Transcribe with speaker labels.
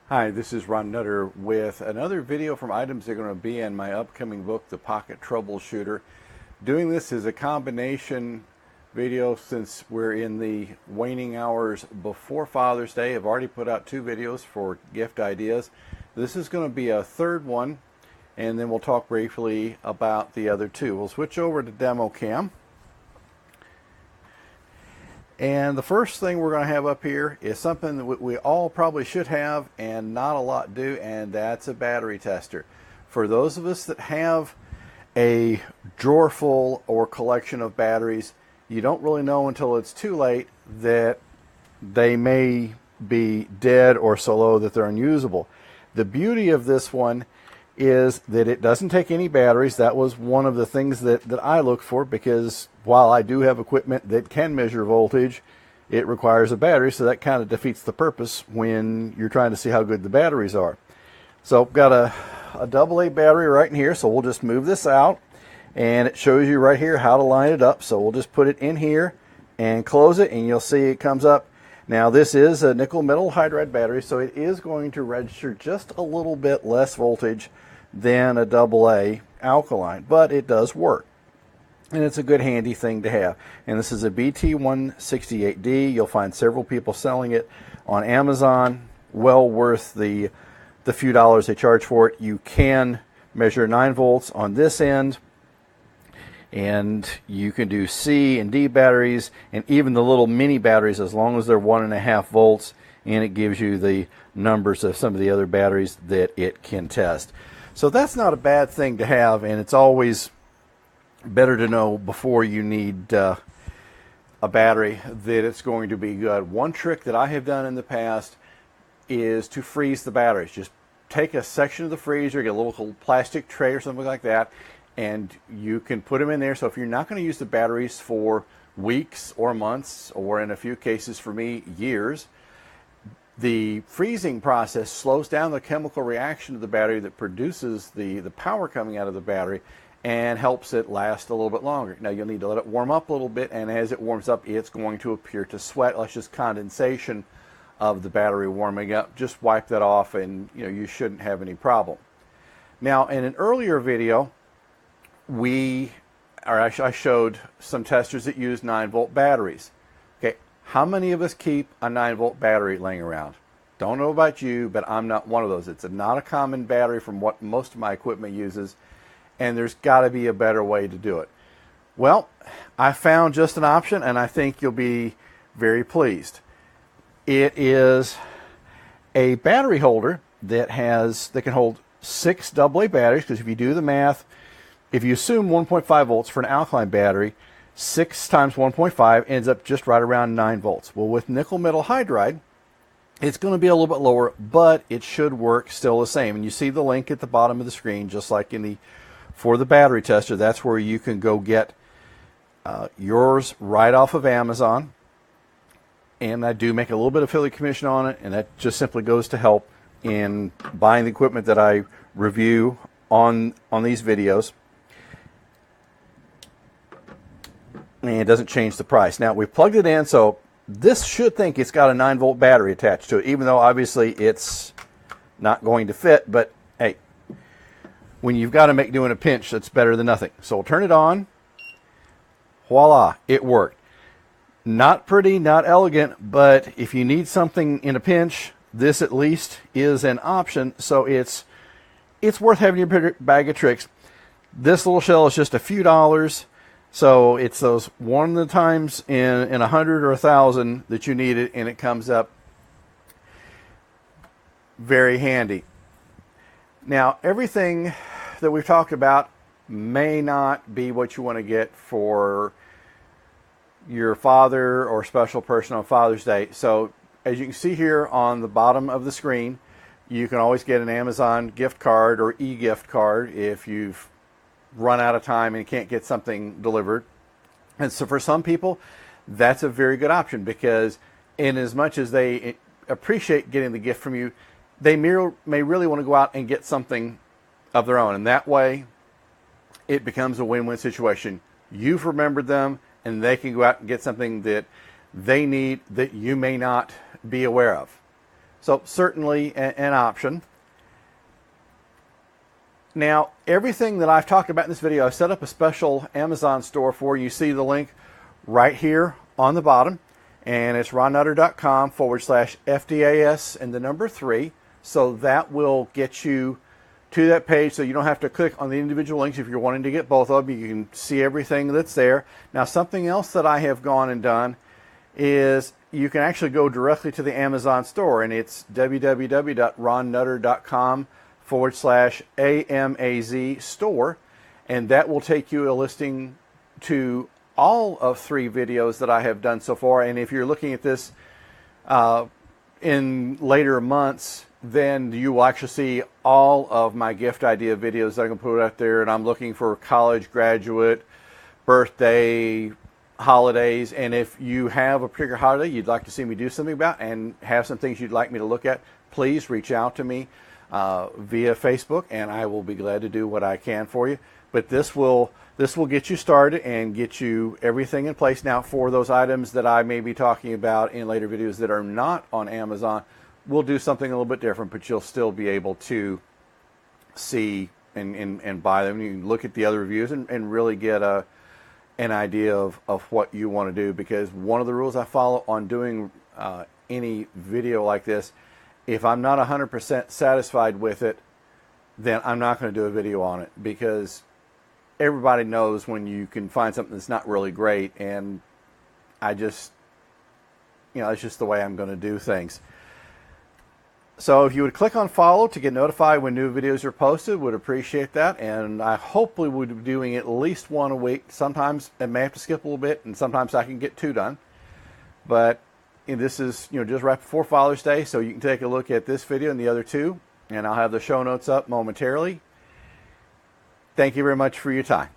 Speaker 1: Hi, this is Ron Nutter with another video from items that are going to be in my upcoming book, The Pocket Troubleshooter. Doing this is a combination video since we're in the waning hours before Father's Day. I've already put out 2 videos for gift ideas. This is going to be a third one, and then we'll talk briefly about the other 2. We'll switch over to demo cam. And the first thing we're going to have up here is something that we all probably should have and not a lot do, and that's a battery tester. For those of us that have a drawer full or collection of batteries, you don't really know until it's too late that they may be dead or so low that they're unusable. The beauty of this one is that it doesn't take any batteries. That was one of the things that I look for, because while I do have equipment that can measure voltage, it requires a battery, so that kind of defeats the purpose when you're trying to see how good the batteries are. So got a AA battery right in here, so we'll just move this out, and it shows you right here how to line it up. So we'll just put it in here and close it, and you'll see it comes up. Now this is a nickel metal hydride battery, so it is going to register just a little bit less voltage than a AA alkaline, but it does work. And it's a good handy thing to have. And this is a BT168D. You'll find several people selling it on Amazon. Well worth the few dollars they charge for it. You can measure 9 volts on this end, and you can do C and D batteries, and even the little mini batteries, as long as they're 1.5 volts, and it gives you the numbers of some of the other batteries that it can test. So that's not a bad thing to have, and it's always better to know before you need a battery that it's going to be good. One trick that I have done in the past is to freeze the batteries. Just take a section of the freezer, get a little plastic tray or something like that, and you can put them in there. So if you're not going to use the batteries for weeks or months, or in a few cases for me, years, the freezing process slows down the chemical reaction of the battery that produces the power coming out of the battery, and helps it last a little bit longer. Now you'll need to let it warm up a little bit, and as it warms up, it's going to appear to sweat. That's just condensation of the battery warming up. Just wipe that off, and you shouldn't have any problem. Now, in an earlier video, I showed some testers that use 9-volt batteries. Okay, how many of us keep a 9-volt battery laying around? Don't know about you, but I'm not one of those. It's not a common battery from what most of my equipment uses, and there's got to be a better way to do it. Well, I found just an option, and I think you'll be very pleased. It is a battery holder that can hold 6 AA batteries, because if you do the math, if you assume 1.5 volts for an alkaline battery, 6 times 1.5 ends up just right around 9 volts. Well, with nickel metal hydride, it's going to be a little bit lower, but it should work still the same. And you see the link at the bottom of the screen, just like for the battery tester. That's where you can go get yours right off of Amazon. And I do make a little bit of affiliate commission on it, and that just simply goes to help in buying the equipment that I review on these videos. And it doesn't change the price. Now, we plugged it in, so this should think it's got a 9-volt battery attached to it, even though obviously it's not going to fit. But hey, when you've got to make do in a pinch, that's better than nothing. So we'll turn it on. Voila, it worked. Not pretty, not elegant, but if you need something in a pinch, this at least is an option. So it's worth having your bag of tricks. This little shell is just a few dollars. So it's those one of the times in 100 or 1,000 that you need it, and it comes up very handy. Now, everything that we've talked about may not be what you want to get for your father or special person on Father's Day. So as you can see here on the bottom of the screen, you can always get an Amazon gift card or e-gift card if you've run out of time and can't get something delivered. And so for some people, that's a very good option, because in as much as they appreciate getting the gift from you, they may really want to go out and get something of their own. And that way, it becomes a win-win situation. You've remembered them, and they can go out and get something that they need that you may not be aware of. So certainly an option. Now, everything that I've talked about in this video, I've set up a special Amazon store for. You see the link right here on the bottom, and it's ronnutter.com/FDAS and the number 3. So that will get you to that page, so you don't have to click on the individual links. If you're wanting to get both of them, you can see everything that's there. Now, something else that I have gone and done is you can actually go directly to the Amazon store, and it's www.ronnutter.com/AMAZ store, and that will take you a listing to all of 3 videos that I have done so far. And if you're looking at this in later months, then you will actually see all of my gift idea videos that I'm going to put out there. And I'm looking for college graduate, birthday, holidays. And if you have a particular holiday you'd like to see me do something about and have some things you'd like me to look at, please reach out to me via Facebook, and I will be glad to do what I can for you. But this will get you started and get you everything in place. Now, for those items that I may be talking about in later videos that are not on Amazon, we'll do something a little bit different, but you'll still be able to see and buy them. You can look at the other reviews and really get an idea of what you want to do, because one of the rules I follow on doing any video like this, if I'm not 100% satisfied with it, then I'm not going to do a video on it, because everybody knows when you can find something that's not really great, and I just, it's just the way I'm going to do things. So if you would click on follow to get notified when new videos are posted, would appreciate that. And I hopefully would be doing at least 1 a week. Sometimes I may have to skip a little bit, and sometimes I can get 2 done. But this is just right before Father's Day, so you can take a look at this video and the other 2, and I'll have the show notes up momentarily. Thank you very much for your time.